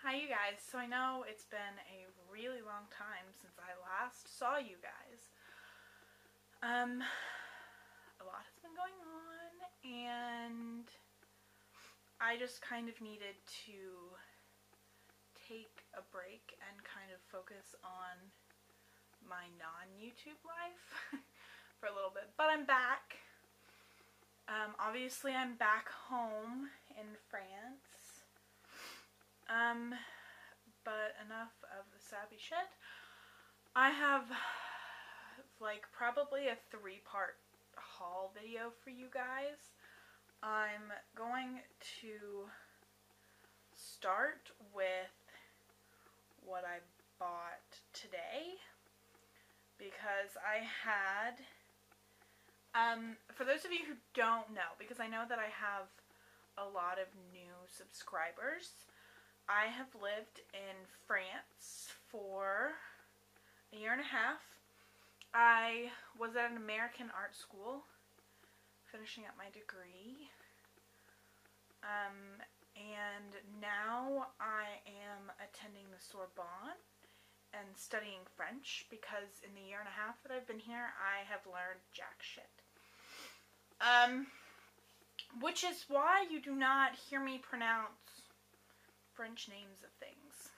Hi you guys, so I know it's been a really long time since I last saw you guys. A lot has been going on and I just kind of needed to take a break and kind of focus on my non-YouTube life for a little bit, but I'm back. Obviously I'm back home in France. But enough of the sappy shit. I have like probably a 3-part haul video for you guys. I'm going to start with what I bought today because I had, for those of you who don't know, because I know that I have a lot of new subscribers, I have lived in France for a year and a half. I was at an American art school, finishing up my degree, and now I am attending the Sorbonne and studying French because in the year and a half that I've been here, I have learned jack shit. Which is why you do not hear me pronounce French names of things,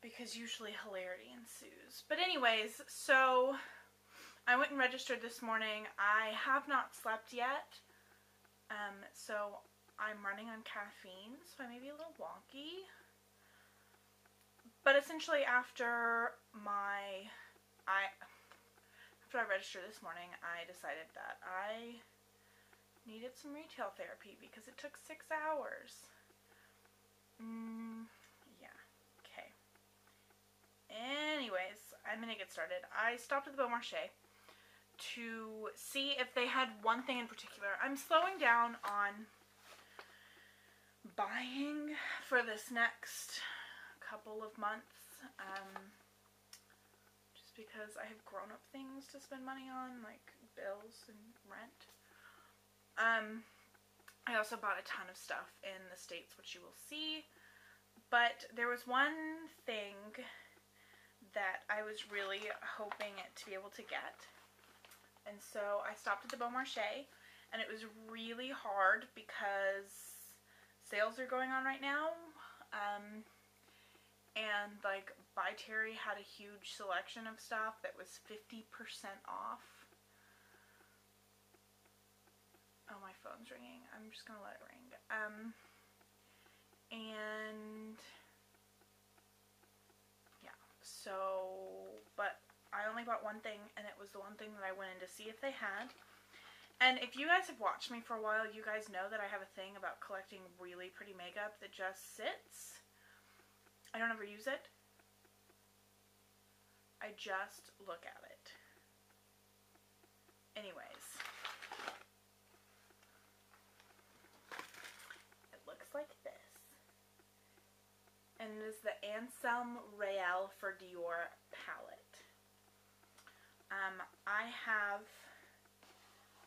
because usually hilarity ensues. But anyways, so I went and registered this morning. I have not slept yet, so I'm running on caffeine, so I may be a little wonky. But essentially after I registered this morning, I decided that I needed some retail therapy because it took 6 hours. Yeah, okay. Anyways, I'm gonna get started. I stopped at the Beaumarchais to see if they had one thing in particular. I'm slowing down on buying for this next couple of months, just because I have grown-up things to spend money on, like bills and rent. I also bought a ton of stuff in the States, which you will see, but there was one thing that I was really hoping to be able to get, and so I stopped at the Beaumarchais, and it was really hard because sales are going on right now, and like By Terry had a huge selection of stuff that was 50% off. Oh, my phone's ringing. I'm just gonna let it ring. And yeah, so, but I only bought one thing, and it was the one thing that I went in to see if they had. And if you guys have watched me for a while, you guys know that I have a thing about collecting really pretty makeup that just sits. I don't ever use it. I just look at it. Anyways. It looks like this. And it is the Anselme Real for Dior palette. I have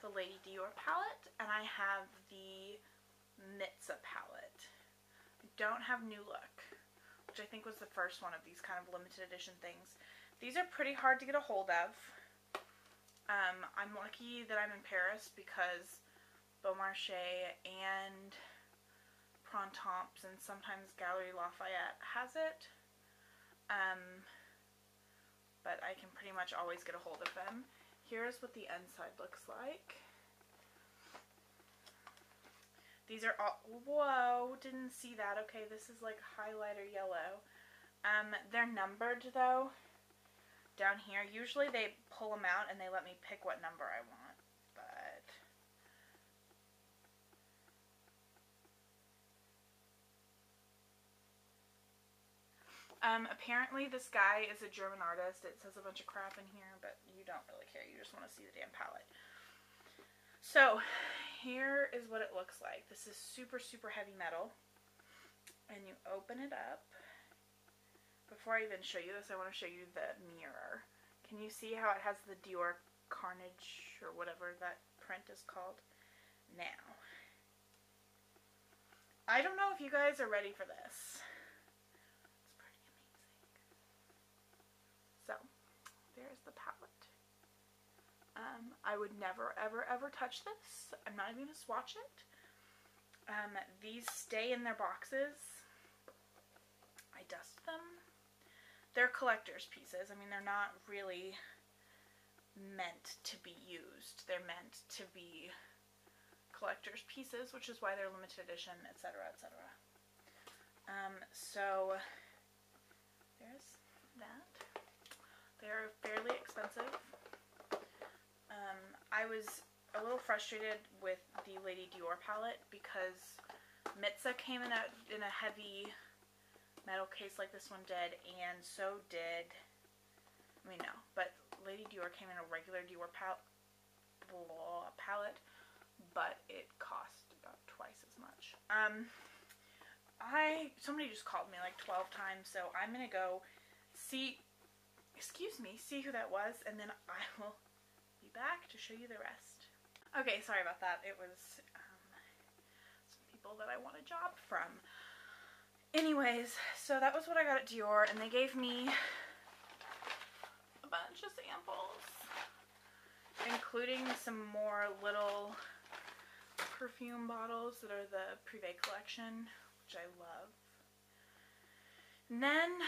the Lady Dior palette, and I have the Mitza palette. I don't have New Look, which I think was the first one of these kind of limited edition things. These are pretty hard to get a hold of. I'm lucky that I'm in Paris because Beaumarchais and Printemps and sometimes Galeries Lafayette has it. But I can pretty much always get a hold of them. Here's what the inside looks like. These are all, whoa, didn't see that. Okay, this is like highlighter yellow. They're numbered though, down here. Usually they pull them out and they let me pick what number I want, but apparently this guy is a German artist. It says a bunch of crap in here, but you don't really care. You just want to see the damn palette. So, here is what it looks like. This is super, super heavy metal. And you open it up. Before I even show you this, I want to show you the mirror. Can you see how it has the Dior Carnage, or whatever that print is called? Now, I don't know if you guys are ready for this. It's pretty amazing. So, there's the palette. I would never, ever, ever touch this. I'm not even going to swatch it. These stay in their boxes. I dust them. They're collector's pieces. I mean, they're not really meant to be used. They're meant to be collector's pieces, which is why they're limited edition, etc., etc. So there's that. They're fairly expensive. I was a little frustrated with the Lady Dior palette because Mitza came in a heavy metal case like this one did, and so did, I mean, no, but Lady Dior came in a regular Dior palette, but it cost about twice as much. Somebody just called me like 12 times, so I'm gonna go see who that was, and then I will be back to show you the rest. Okay, sorry about that. It was some people that I want a job from. Anyways, so that was what I got at Dior, and they gave me a bunch of samples, including some more little perfume bottles that are the Privé collection, which I love. And then,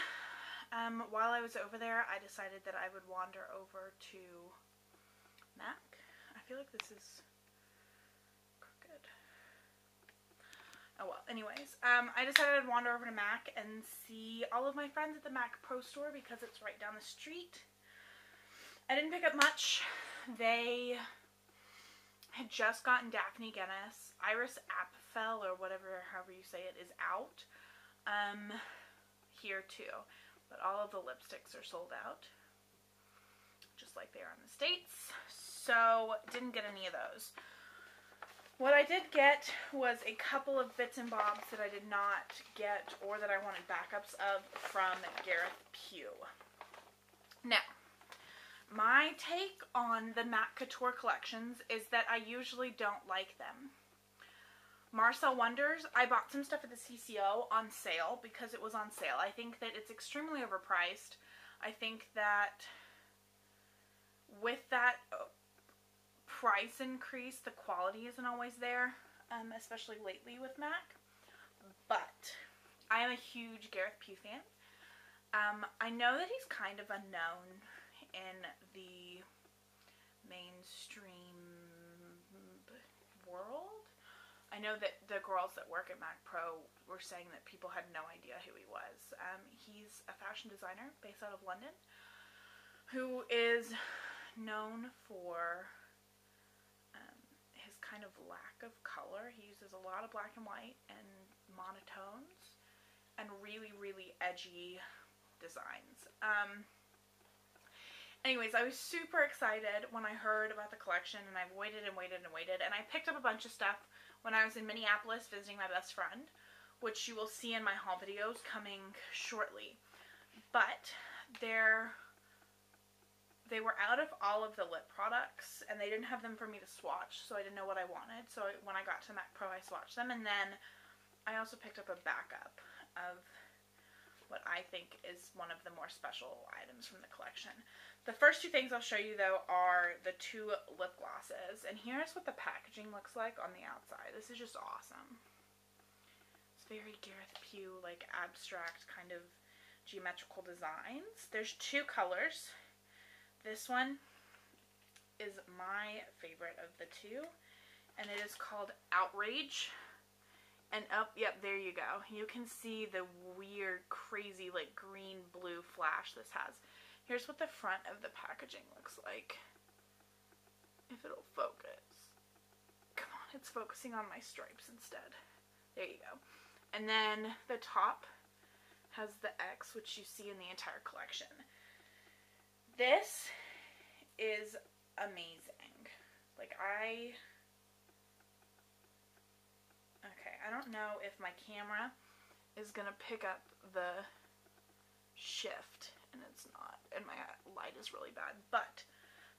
while I was over there, I decided that I would wander over to MAC. I feel like this is crooked. Oh well, anyways, I decided I'd wander over to MAC and see all of my friends at the MAC Pro Store because it's right down the street. I didn't pick up much. They had just gotten Daphne Guinness. Iris Apfel, or whatever, however you say it, is out. Here too. But all of the lipsticks are sold out. Just like they are in the States. So, didn't get any of those. What I did get was a couple of bits and bobs that I did not get or that I wanted backups of from Gareth Pugh. Now, my take on the MAC Couture collections is that I usually don't like them. Marcel Wonders, I bought some stuff at the CCO on sale because it was on sale. I think that it's extremely overpriced. I think that with that price increase, the quality isn't always there, especially lately with MAC. But I am a huge Gareth Pugh fan. I know that he's kind of unknown in the mainstream world. I know that the girls that work at MAC Pro were saying that people had no idea who he was. He's a fashion designer based out of London who is known for his kind of lack of color. He uses a lot of black and white and monotones and really, really edgy designs. Anyways, I was super excited when I heard about the collection, and I've waited and waited and waited, and I picked up a bunch of stuff when I was in Minneapolis visiting my best friend, which you will see in my haul videos coming shortly. But they were out of all of the lip products, and they didn't have them for me to swatch, so I didn't know what I wanted. So when I got to MAC Pro, I swatched them, and then I also picked up a backup of what I think is one of the more special items from the collection. The first two things I'll show you, though, are the two lip glosses, and here's what the packaging looks like on the outside. This is just awesome. It's very Gareth Pugh, like abstract kind of geometrical designs. There's two colors. This one is my favorite of the two, and it is called Outrage. And yep, there you go. You can see the weird, crazy, like green-blue flash this has. Here's what the front of the packaging looks like. If it'll focus. Come on, it's focusing on my stripes instead. There you go. And then the top has the X, which you see in the entire collection. This is amazing. Like, okay, I don't know if my camera is going to pick up the shift, and it's not, and my light is really bad, but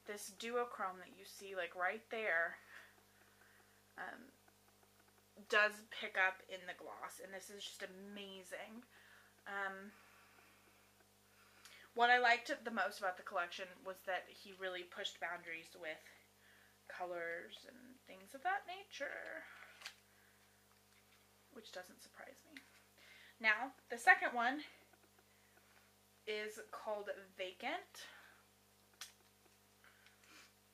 this duochrome that you see, like, right there, does pick up in the gloss, and this is just amazing. What I liked the most about the collection was that he really pushed boundaries with colors and things of that nature, which doesn't surprise me. Now, the second one is called Vacant,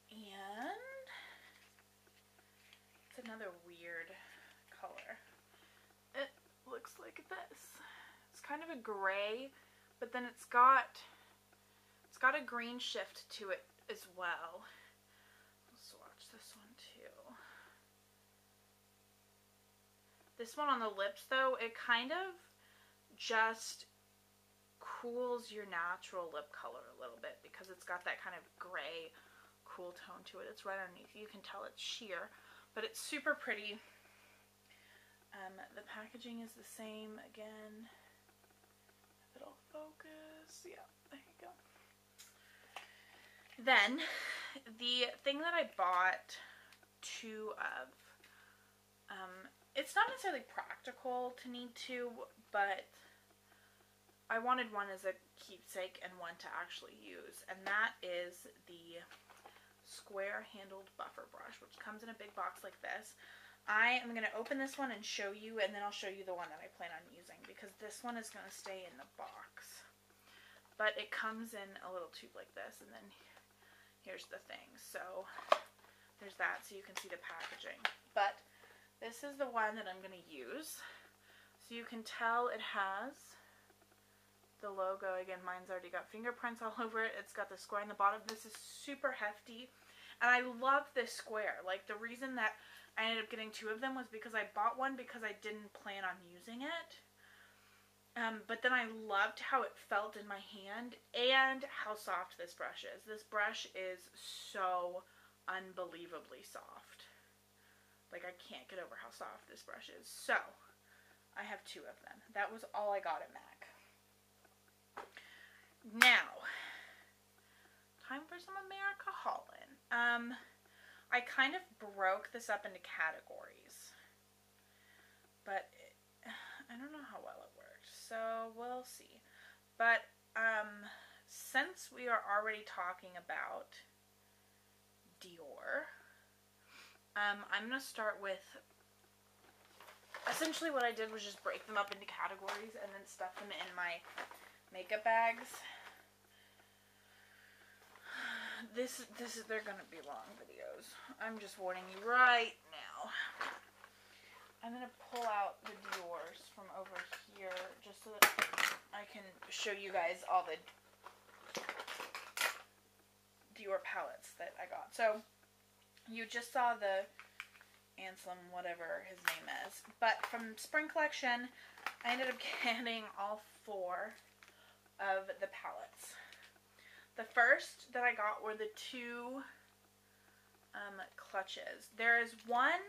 and it's another weird color. It looks like this. It's kind of a gray, but then it's got a green shift to it as well. Let's swatch this one too. This one on the lips though, it kind of just cools your natural lip color a little bit because it's got that kind of gray cool tone to it. It's right underneath. You can tell it's sheer, but it's super pretty. The packaging is the same again. If it'll focus. Yeah, there you go. Then, the thing that I bought two of, it's not necessarily practical to need two, but I wanted one as a keepsake and one to actually use, and that is the square-handled buffer brush, which comes in a big box like this. I am going to open this one and show you, and then I'll show you the one that I plan on using, because this one is going to stay in the box. But it comes in a little tube like this, and then here's the thing. So there's that, so you can see the packaging. But this is the one that I'm going to use. So you can tell it has the logo. Again, mine's already got fingerprints all over it. It's got the square in the bottom. This is super hefty. And I love this square. Like, the reason that I ended up getting two of them was because I bought one because I didn't plan on using it. But then I loved how it felt in my hand and how soft this brush is. This brush is so unbelievably soft. Like, I can't get over how soft this brush is. So, I have two of them. That was all I got at MAC. Now, time for some America Hollin. I kind of broke this up into categories. But I don't know how well it worked. So, we'll see. But, since we are already talking about Dior, I'm going to start with, essentially what I did was just break them up into categories and then stuff them in my makeup bags. They're going to be long videos. I'm just warning you right now. I'm going to pull out the Dior's from over here just so that I can show you guys all the Dior palettes that I got. So, you just saw the Anselm, whatever his name is. But from Spring Collection, I ended up getting all four of the palettes. The first that I got were the two clutches. There is one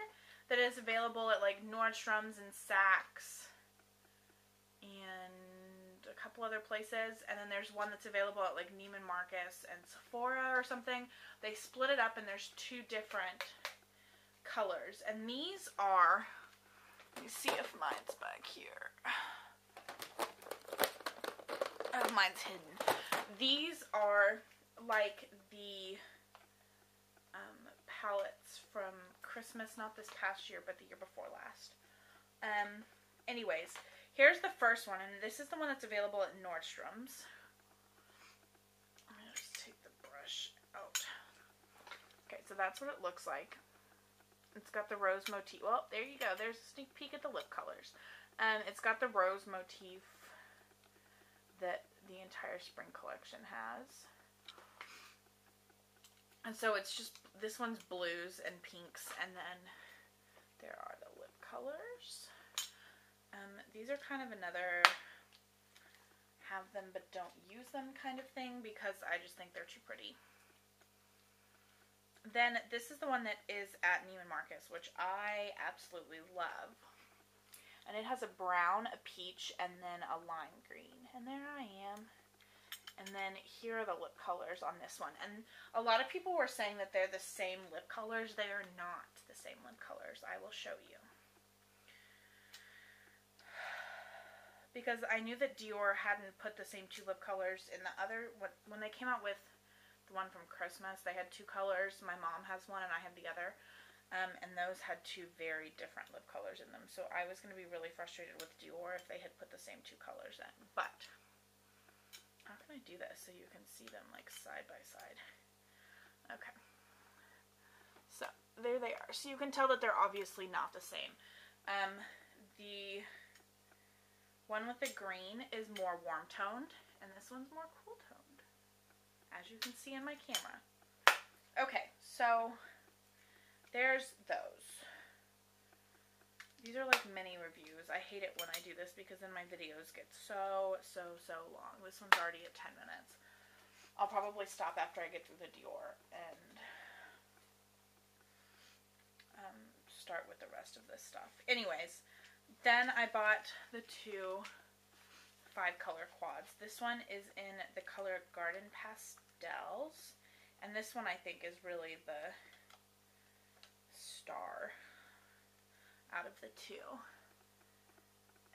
that is available at like Nordstrom's and Saks and a couple other places, and then there's one that's available at like Neiman Marcus and Sephora or something. They split it up and there's two different colors, and these are, let me see if mine's back here. Oh, mine's hidden. These are like the palettes from Christmas, not this past year, but the year before last. Anyways, here's the first one, and this is the one that's available at Nordstrom's. I'm going to just take the brush out. Okay, so that's what it looks like. It's got the rose motif. Well, there you go. There's a sneak peek at the lip colors. It's got the rose motif that the entire spring collection has. And so it's just, this one's blues and pinks, and then there are the lip colors. These are kind of another have them but don't use them kind of thing, because I just think they're too pretty. Then this is the one that is at Neiman Marcus, which I absolutely love. And it has a brown, a peach, and then a lime green. And there I am. And then here are the lip colors on this one. And a lot of people were saying that they're the same lip colors. They are not the same lip colors. I will show you. because I knew that Dior hadn't put the same 2 lip colors in the other, when they came out with the one from Christmas, they had 2 colors. My mom has one and I have the other, and those had 2 very different lip colors in them, so I was going to be really frustrated with Dior if they had put the same 2 colors in. But how can I do this so you can see them like side by side? Okay, so there they are. So you can tell that they're obviously not the same. The one with the green is more warm toned, and this one's more cool toned, as you can see in my camera. Okay, so there's those. These are like mini reviews. I hate it when I do this because then my videos get so long. This one's already at 10 minutes. I'll probably stop after I get through the Dior and start with the rest of this stuff. Anyways, then I bought the 2 5-color quads. This one is in the color Garden Pastels, and this one I think is really the star out of the 2.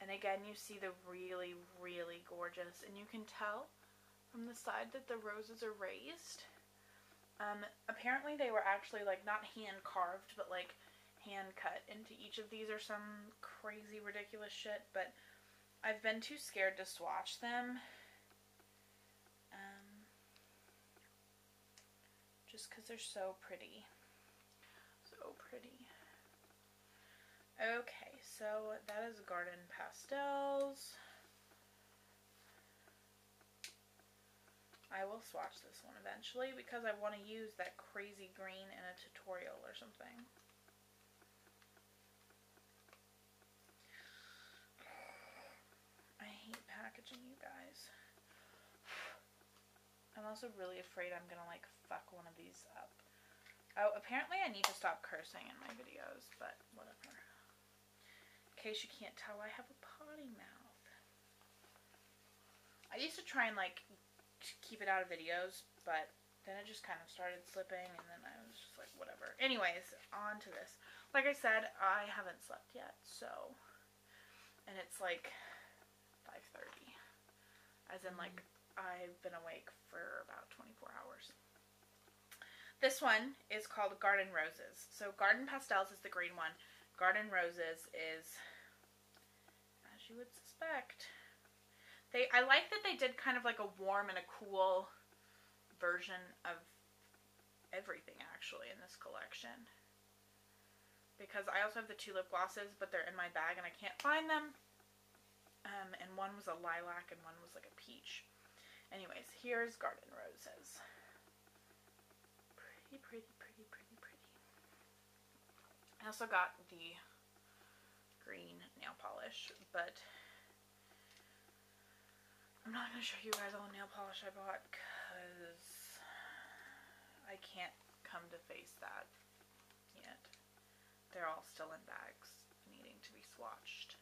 And again, you see the really gorgeous, and you can tell from the side that the roses are raised. Apparently they were actually like not hand carved, but like hand cut into each of these or some crazy ridiculous shit, but I've been too scared to swatch them. Just because they're so pretty. So pretty. Okay, so that is Garden Pastels. I will swatch this one eventually because I want to use that crazy green in a tutorial or something. I hate packaging, you guys. I'm also really afraid I'm gonna like fuck one of these up. Oh, apparently I need to stop cursing in my videos, but whatever. In case you can't tell, I have a potty mouth. I used to try and like keep it out of videos, but then it just kind of started slipping, and then I was just like, whatever. Anyways, on to this. Like I said, I haven't slept yet, so, and it's like 5:30, as in like I've been awake for about 24 hours. This one is called Garden Roses. So Garden Pastels is the green one. Garden Roses is, as you would suspect, I like that they did kind of like a warm and a cool version of everything actually in this collection. Because I also have the 2 lip glosses, but they're in my bag and I can't find them. And one was a lilac and one was like a peach. Anyways, here's Garden Roses. Pretty. I also got the green nail polish, but I'm not going to show you guys all the nail polish I bought because I can't come to face that yet. They're all still in bags needing to be swatched.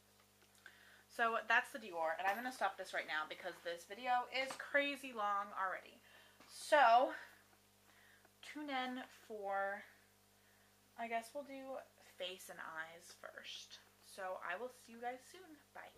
So that's the Dior, and I'm going to stop this right now because this video is crazy long already. So tune in for, I guess we'll do face and eyes first. So I will see you guys soon. Bye.